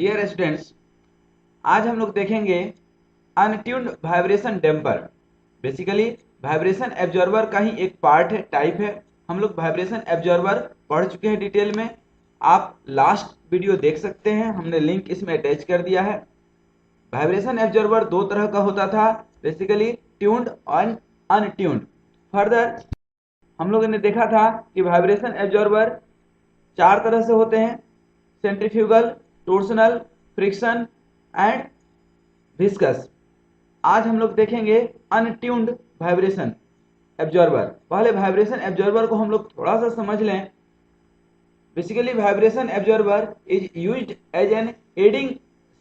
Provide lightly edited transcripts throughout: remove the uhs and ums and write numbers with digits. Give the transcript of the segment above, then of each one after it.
Dear students, आज हम लोग देखेंगे untuned vibration damper. Basically vibration absorber का ही एक पार्ट है, टाइप है। हम लोग वाइब्रेशन एब्जॉर्बर पढ़ चुके हैं डिटेल में। आप लास्ट वीडियो देख सकते हैं, हमने लिंक इसमें अटैच कर दिया है। वाइब्रेशन एब्जॉर्बर दो तरह का होता था, बेसिकली ट्यून्ड और अनट्यून्ड। फर्दर हम लोगों ने देखा था कि वाइब्रेशन एब्जॉर्बर चार तरह से होते हैं: centrifugal, torsional, friction and viscous. आज हम लोग देखेंगे अनट्यून्ड वाइब्रेशन एब्जॉर्बर। पहले वाइब्रेशन एब्जॉर्बर को हम लोग थोड़ा सा समझ लें। Basically vibration absorber is used as an aiding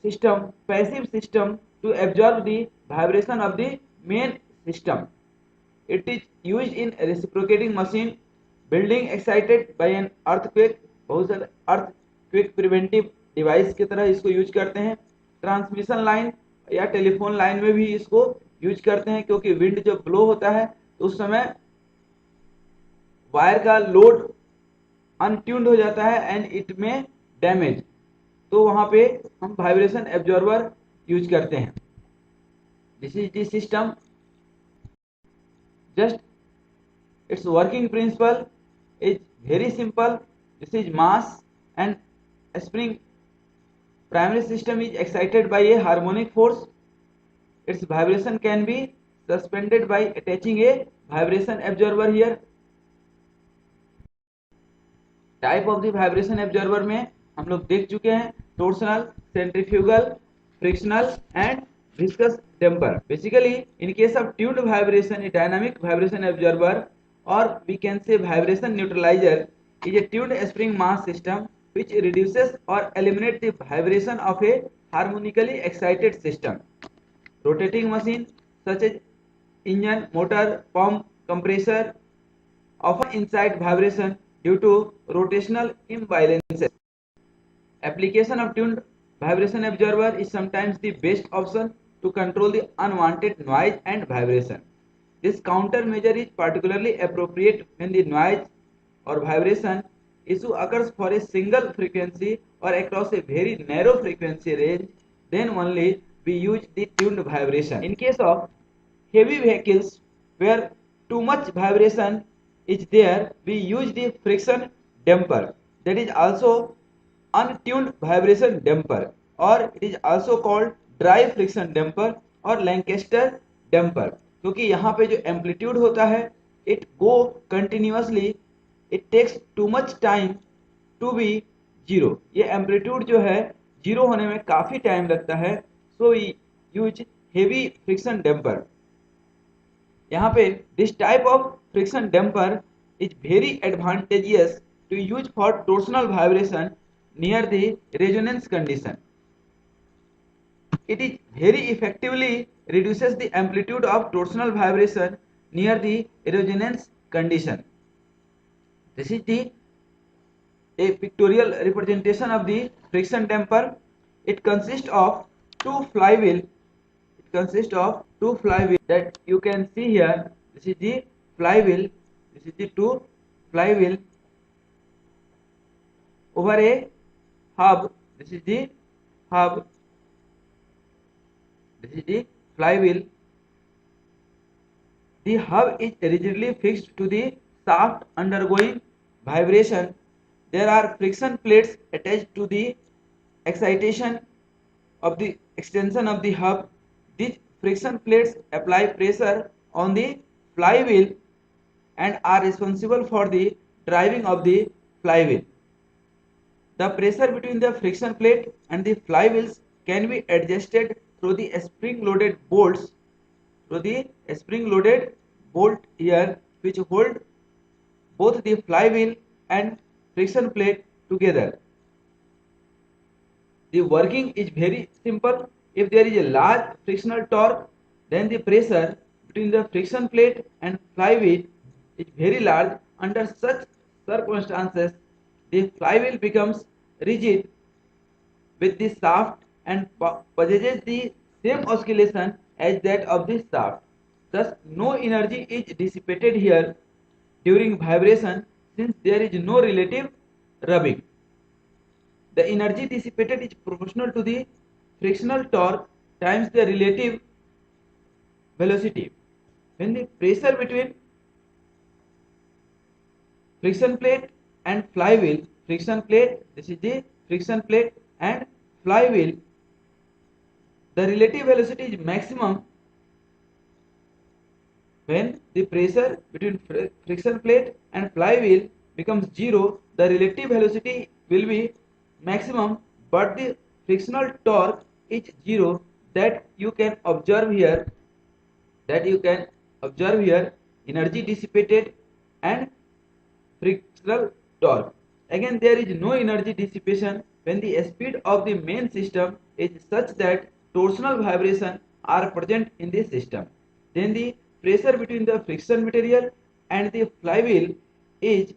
system, passive system to absorb the vibration of the main system. It is used in reciprocating machine, building excited by an earthquake. बहुत सारे earthquake preventive device की तरह इसको use करते हैं। Transmission line या telephone line में भी इसको यूज करते हैं, क्योंकि विंड जब ब्लो होता है तो उस समय वायर का लोड अनट्यून्ड हो जाता है एंड इट में डैमेज, तो वहां पे हम वाइब्रेशन एब्जॉर्बर यूज करते हैं। This is the system. Just its working principle is very simple. This is mass and spring. Primary system is excited by a harmonic force. Its vibration can be suspended by attaching a vibration absorber here. Type of the vibration absorber में हम लोग देख चुके हैं: torsional, centrifugal, frictional and viscous damper. Basically in case of tuned vibration, a dynamic vibration absorber, or we can say vibration neutralizer, is a tuned spring mass system which reduces or eliminates the vibration of a harmonically excited system. Rotating machine such as engine, motor, pump, compressor often incite vibration due to rotational imbalances. Application of tuned vibration absorber is sometimes the best option to control the unwanted noise and vibration. This countermeasure is particularly appropriate when the noise or vibration issue occurs for a single frequency or across a very narrow frequency range. Then only we use the tuned vibration. In case of heavy vehicles where too much vibration is there, we use the friction damper, that is also untuned vibration damper, or it is also called dry friction damper और Lancaster damper, क्योंकि यहाँ पे जो amplitude होता है it go continuously, it takes too much time to be zero. ये amplitude जो है जीरो होने में काफी टाइम लगता है, so use heavy friction damper. यहाँ पे this type of friction damper is very advantageous to use for torsional vibration near the resonance condition. It is very effectively reduces the amplitude of torsional vibration near the resonance condition. This is a pictorial representation of the friction damper. It consists of two flywheel. It consists of two flywheel that you can see here. This is the flywheel. This is the two flywheel over a hub. This is the hub. This is the flywheel. The hub is rigidly fixed to the shaft undergoing vibration. There are friction plates attached to the excitation of the extension of the hub. These friction plates apply pressure on the flywheel and are responsible for the driving of the flywheel. The pressure between the friction plate and the flywheels can be adjusted through the spring-loaded bolts, here, which hold both the flywheel and friction plate together. The working is very simple. If there is a large frictional torque, then the pressure between the friction plate and flywheel is very large. Under such circumstances, the flywheel becomes rigid with the shaft and possesses the same oscillation as that of the shaft. Thus, no energy is dissipated here during vibration, since there is no relative rubbing. The energy dissipated is proportional to the frictional torque times the relative velocity. When the pressure between friction plate and flywheel, friction plate, this is the friction plate and flywheel, the relative velocity is maximum when the pressure between friction plate and flywheel becomes zero. The relative velocity will be maximum, but the frictional torque is zero. That you can observe here, energy dissipated and frictional torque. Again, there is no energy dissipation when the speed of the main system is such that torsional vibration are present in the system. Then the pressure between the friction material and the flywheel is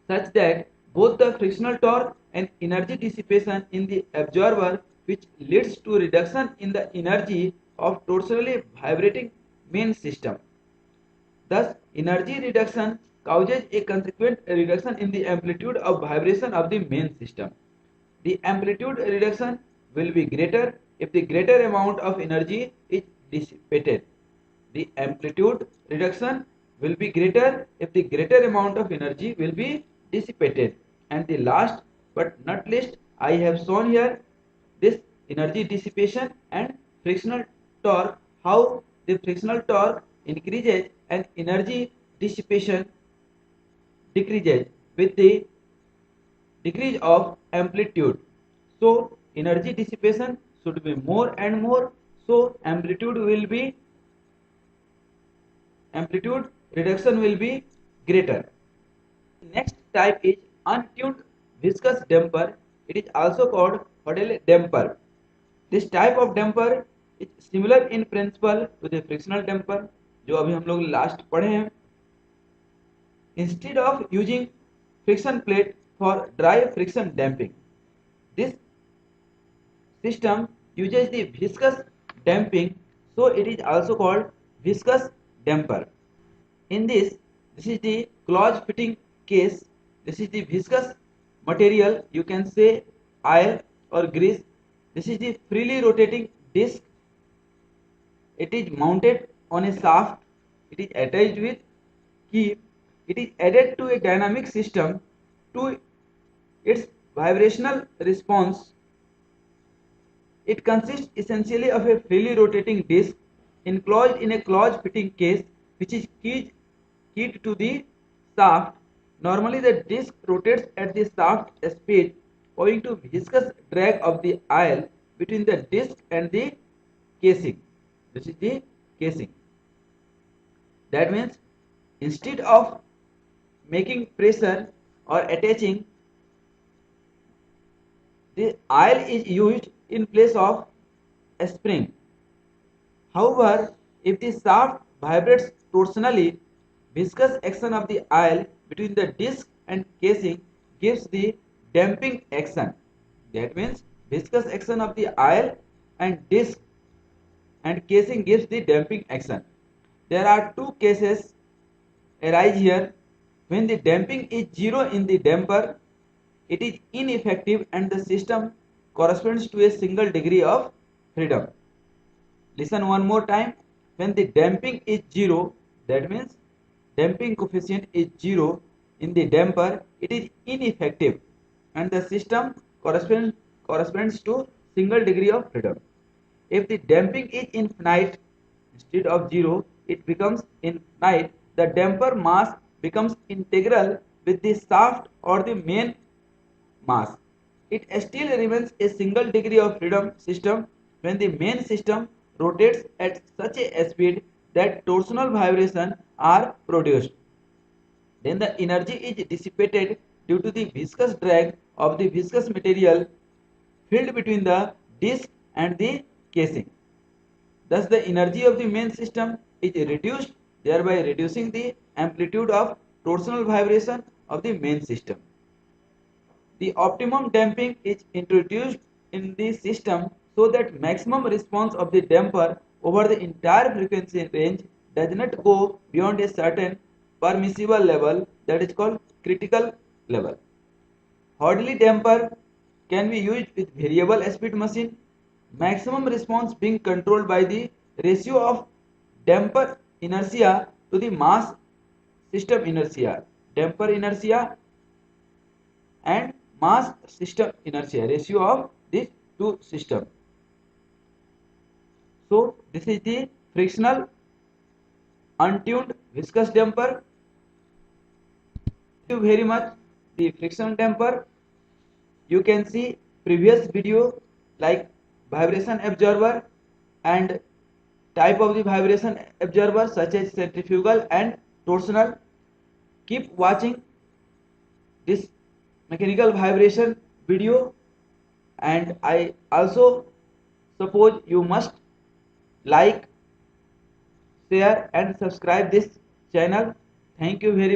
such that both the frictional torque and energy dissipation in the absorber, which leads to reduction in the energy of torsionally vibrating main system. Thus, energy reduction causes a consequent reduction in the amplitude of vibration of the main system. The amplitude reduction will be greater if the greater amount of energy is dissipated. The amplitude reduction will be greater if the greater amount of energy will be dissipated. And the last but not least, I have shown here this energy dissipation and frictional torque, how the frictional torque increases and energy dissipation decreases with the decrease of amplitude. So energy dissipation should be more and more, so amplitude reduction will be greater. Next type is untuned viscous damper. It is also called Hodel damper. This type of damper is similar in principle to the frictional damper जो अभी हम लोग last पढ़े हैं. Instead of using friction plate for dry friction damping, this system uses the viscous damping, so it is also called viscous damper. In this is the close fitting case. This is the viscous material, you can say oil or grease. This is the freely rotating disc. It is mounted on a shaft. It is attached with key. It is added to a dynamic system to its vibrational response. It consists essentially of a freely rotating disc enclosed in a close fitting case which is keyed to the shaft. Normally the disc rotates at the shaft speed owing to viscous drag of the oil between the disc and the casing. This is the casing. That means instead of making pressure or attaching, the oil is used in place of a spring. However, if the shaft vibrates torsionally, viscous action of the oil between the disc and casing gives the damping action. That means viscous action of the oil and disc and casing gives the damping action. There are two cases arise here. When the damping is zero in the damper, it is ineffective and the system corresponds to a single degree of freedom. Listen one more time. When the damping is zero, that means damping coefficient is zero in the damper, it is ineffective and the system corresponds to single degree of freedom. If the damping is infinite, instead of zero, it becomes infinite. The damper mass becomes integral with the shaft or the main mass. It still remains a single degree of freedom system when the main system rotates at such a speed that torsional vibrations are produced. Then the energy is dissipated due to the viscous drag of the viscous material filled between the disc and the casing. Thus the energy of the main system is reduced, thereby reducing the amplitude of torsional vibration of the main system. The optimum damping is introduced in the system so that maximum response of the damper over the entire frequency range does not go beyond a certain permissible level, that is called critical level. Hourly damper can be used with variable speed machine. Maximum response being controlled by the ratio of damper inertia to the mass system inertia. Damper inertia and mass system inertia, ratio of these two systems. So this is the frictional untuned viscous damper. Thank you very much. The friction damper, you can see previous video like vibration absorber and type of the vibration absorber such as centrifugal and torsional. Keep watching this mechanical vibration video, and I also suppose you must like, share and subscribe this channel. Thank you very much.